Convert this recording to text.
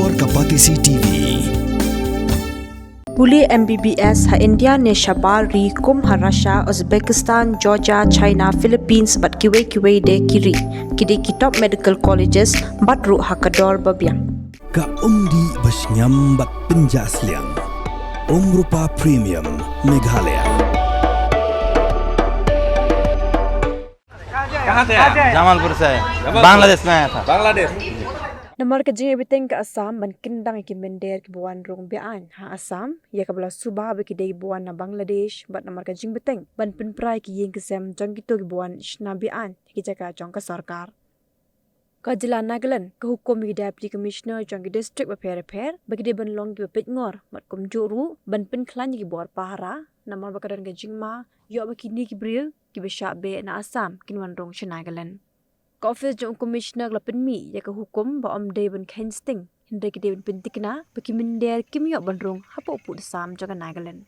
Peitngor Kapatisi TV. Puli MBBS ha India ne Shabal ri Hukum ha Russia, Uzbekistan, Georgia, China, Philippines bat kiwe de kiri. Kidi kitop medical colleges bat ru ha kador babiang. Ka umdi basnyam bat penjasliang. Rupa Premium Meghalaya. कहाँ थे आप? जमालपुर से बांग्लादेश में आया था Bangladesh Namar ka jing biteng ka Assam ban Kyndang ki Mynder ki buan rong bian ha Assam ya ka bala subah be ki dei buan na Bangladesh bat namar ka jing biteng ban pin prai ki yeng kesem jang ki to ki buan shna bian ki jaka jong ka sarkar ka jila Nagaland ka hukum ki deputy commissioner jong ki district ba pher ba ki de ban long ki Peitngor mat kum juru ban pin khlan ki bor pahara namar ba kadan ka jing ma yo ba ki ni ki bril ki be sha be na Assam kin wan rong Nagaland ka office jong commissioner la pen mi ya ka hukum ba om de ban Kyndang hinde ki de ban pintikna ba ki Mynder kim yo ban rong hapo pu Assam jong Nagaland